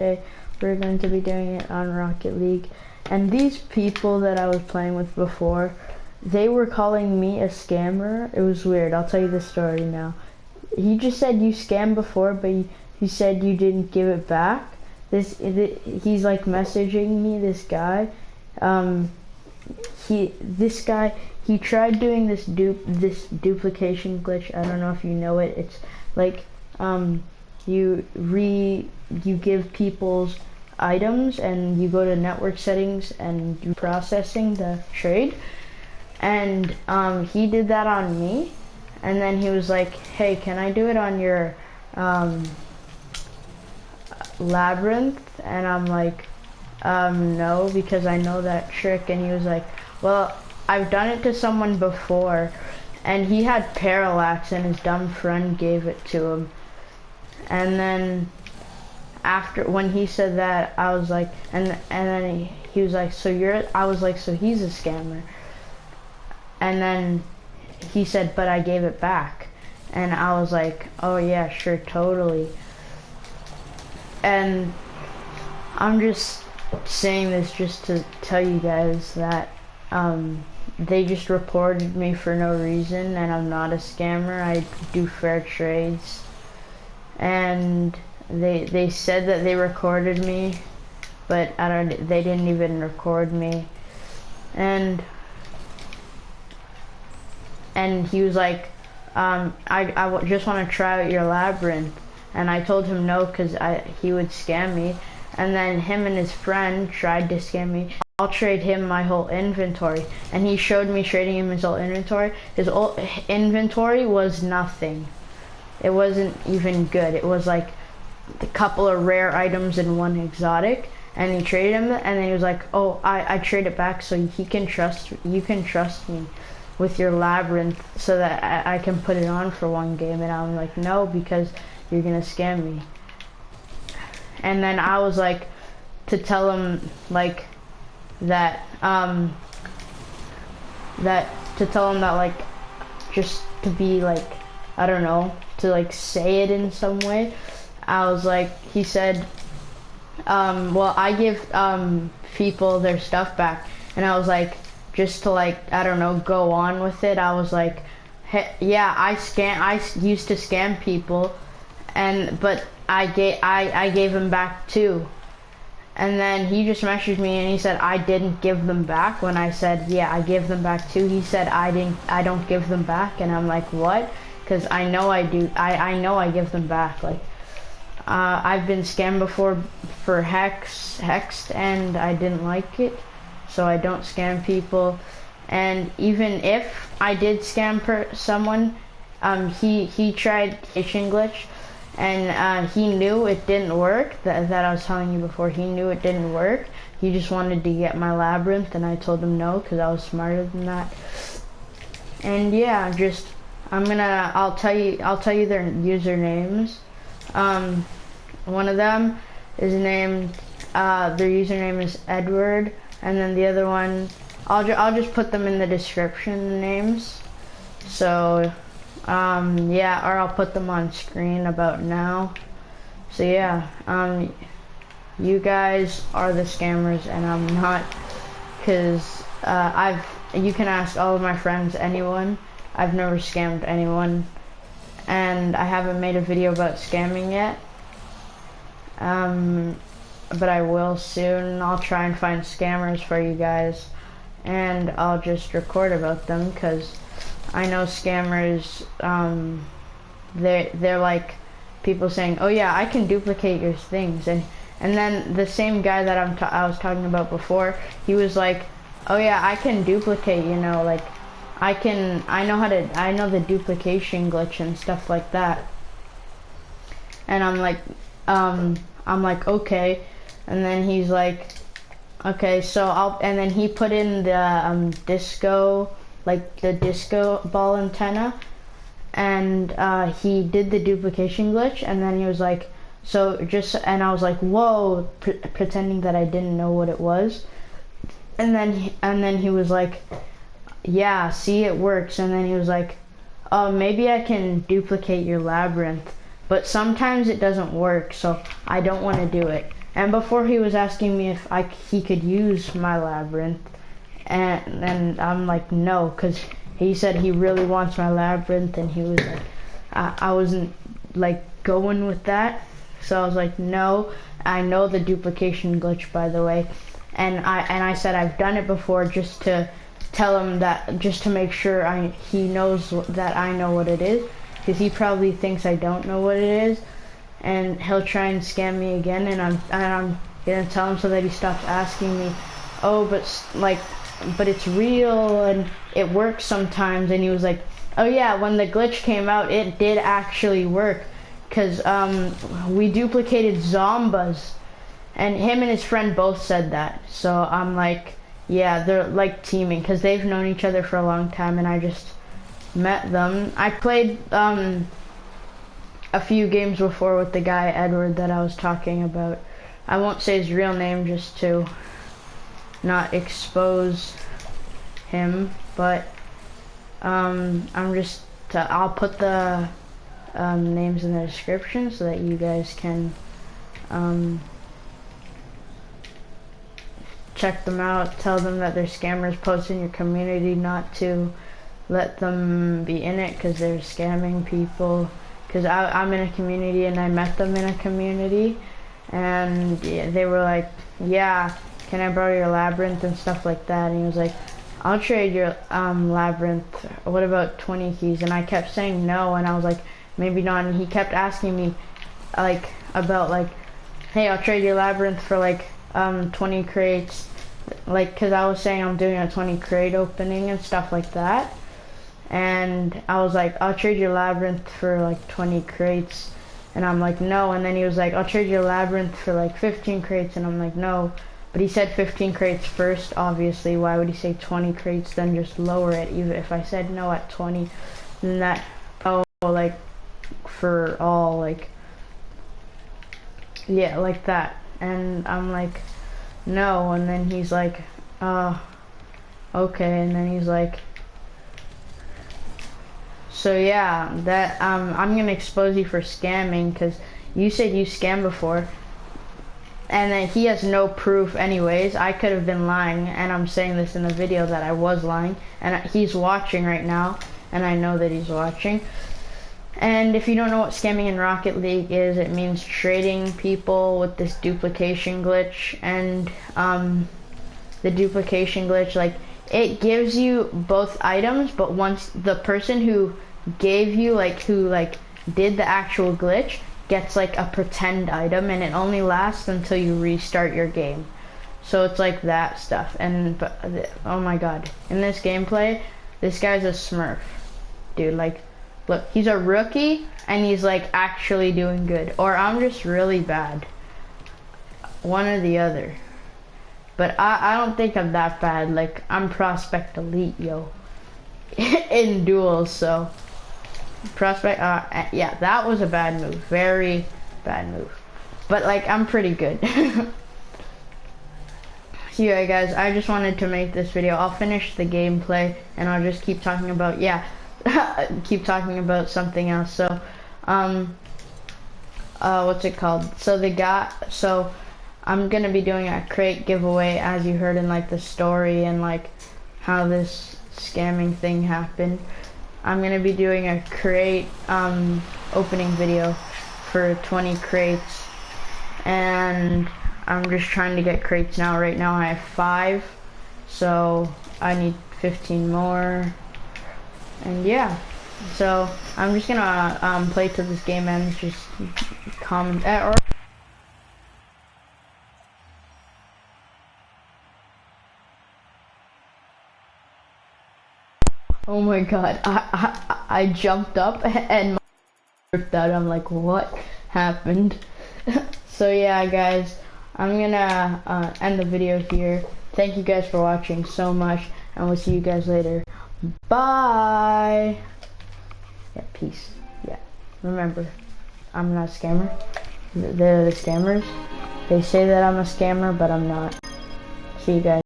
Today we're going to be doing it on Rocket League, and these people that I was playing with before, they were calling me a scammer. It was weird. I'll tell you the story now. He just said you scammed before, but he said you didn't give it back. He's like messaging me, this guy. He tried doing this duplication glitch. I don't know if you know it. It's like you give people's items and you go to network settings and do processing the trade, and he did that on me, and then he was like, hey, can I do it on your labyrinth? And I'm like, no, because I know that trick. And he was like, well, I've done it to someone before, and he had parallax and his dumb friend gave it to him. And then after, when he said that, I was like, and then he was like, I was like, so he's a scammer. And then he said, but I gave it back. And I was like, oh yeah, sure, totally. And I'm just saying this just to tell you guys that they just reported me for no reason, and I'm not a scammer. I do fair trades. And they said that they recorded me, but they didn't even record me. And he was like, I just want to try out your labyrinth. And I told him no, because he would scam me. And then him and his friend tried to scam me. I'll trade him my whole inventory. And he showed me trading him his whole inventory. His whole inventory was nothing. It wasn't even good. It was like a couple of rare items and one exotic. And he traded him, and then he was like, oh, I trade it back so you can trust me with your labyrinth so that I can put it on for one game. And I'm like, no, because you're gonna scam me. And then I was like, to tell him like that like just to be like, I don't know, to like say it in some way. I was like, he said, well, I give people their stuff back. And I was like, just to like, I don't know, go on with it, I was like, hey, yeah, I used to scam people, but I gave them back too. And then he just messaged me and he said I didn't give them back. When I said, yeah, I gave them back too, he said I don't give them back. And I'm like, what? Because I know I do. I know I give them back. Like I've been scammed before for hexed, and I didn't like it, so I don't scam people. And even if I did scam someone, he tried glitching glitch, and he knew it didn't work. That I was telling you before, he knew it didn't work. He just wanted to get my labyrinth, and I told him no, because I was smarter than that. And yeah, just I'll tell you their usernames. One of them is named, their username is Edward, and then the other one, I'll just put them in the description names. So yeah, or I'll put them on screen about now. So yeah, you guys are the scammers and I'm not, because you can ask all of my friends, anyone. I've never scammed anyone, and I haven't made a video about scamming yet, but I will soon. I'll try and find scammers for you guys, and I'll just record about them, because I know scammers, they're like people saying, oh yeah, I can duplicate your things, and then the same guy that I was talking about before, he was like, oh yeah, I can duplicate, you know, like I know the duplication glitch and stuff like that. And I'm like, okay. And then he's like, okay, so and then he put in the disco, like the disco ball antenna, and he did the duplication glitch, and then he was like, and I was like, whoa, pretending that I didn't know what it was. And then he was like, yeah, see, it works. And then he was like, oh, maybe I can duplicate your labyrinth, but sometimes it doesn't work, so I don't want to do it. And before he was asking me if he could use my labyrinth, and I'm like no, because he said he really wants my labyrinth, and he was like, I wasn't like going with that, so I was like no. I know the duplication glitch, by the way, and I said I've done it before just to tell him that, just to make sure he knows that I know what it is, because he probably thinks I don't know what it is, and he'll try and scam me again, and I'm gonna tell him so that he stops asking me, oh, but it's real and it works sometimes. And he was like, oh yeah, when the glitch came out, it did actually work, because we duplicated Zombas, and him and his friend both said that. So I'm like, yeah, they're like teaming, because they've known each other for a long time, and I just met them. I played a few games before with the guy Edward that I was talking about. I won't say his real name just to not expose him, but I'll put the names in the description so that you guys can check them out. Tell them that they're scammers. Post in your community not to let them be in it, because they're scamming people. Because I'm in a community, and I met them in a community, and yeah, they were like, yeah, can I borrow your labyrinth and stuff like that. And he was like, I'll trade your labyrinth, what about 20 keys? And I kept saying no, and I was like, maybe not. And he kept asking me like about like, hey, I'll trade your labyrinth for like 20 crates, like, because I was saying I'm doing a 20 crate opening and stuff like that. And I was like, I'll trade your labyrinth for like 20 crates, and I'm like no. And then he was like, I'll trade your labyrinth for like 15 crates, and I'm like no. But he said 15 crates first, obviously. Why would he say 20 crates, then just lower it? Even if I said no at 20, then that, oh, like for all, like, yeah, like that. And I'm like no. And then he's like, okay. And then he's like, so yeah, that I'm gonna expose you for scamming, because you said you scammed before, and then he has no proof anyways. I could have been lying, and I'm saying this in the video that I was lying, and he's watching right now, and I know that he's watching. And if you don't know what scamming in Rocket League is, it means trading people with this duplication glitch. And the duplication glitch, like, it gives you both items, but once the person who gave you, like, who like did the actual glitch gets like a pretend item, and it only lasts until you restart your game. So it's like that stuff. And oh my god, in this gameplay, this guy's a smurf, dude. Like, look, he's a rookie, and he's like actually doing good, or I'm just really bad, one or the other. But I don't think I'm that bad. Like, I'm prospect elite, yo, in duels. So prospect, yeah, that was a bad move, very bad move. But like, I'm pretty good. So yeah, guys, I just wanted to make this video. I'll finish the gameplay, and I'll just keep talking about, yeah, keep talking about something else. So, what's it called? So I'm gonna be doing a crate giveaway, as you heard in like the story and like how this scamming thing happened. I'm gonna be doing a crate opening video for 20 crates, and I'm just trying to get crates now. Right now I have 5, so I need 15 more. And yeah, so I'm just gonna play till this game ends. Just comment or oh my god, I jumped up and my ripped out. I'm like, what happened? So yeah, guys, I'm gonna end the video here. Thank you guys for watching so much, and we'll see you guys later. Bye. Yeah, peace. Yeah, remember, I'm not a scammer. They're the scammers. They say that I'm a scammer, but I'm not. See you guys.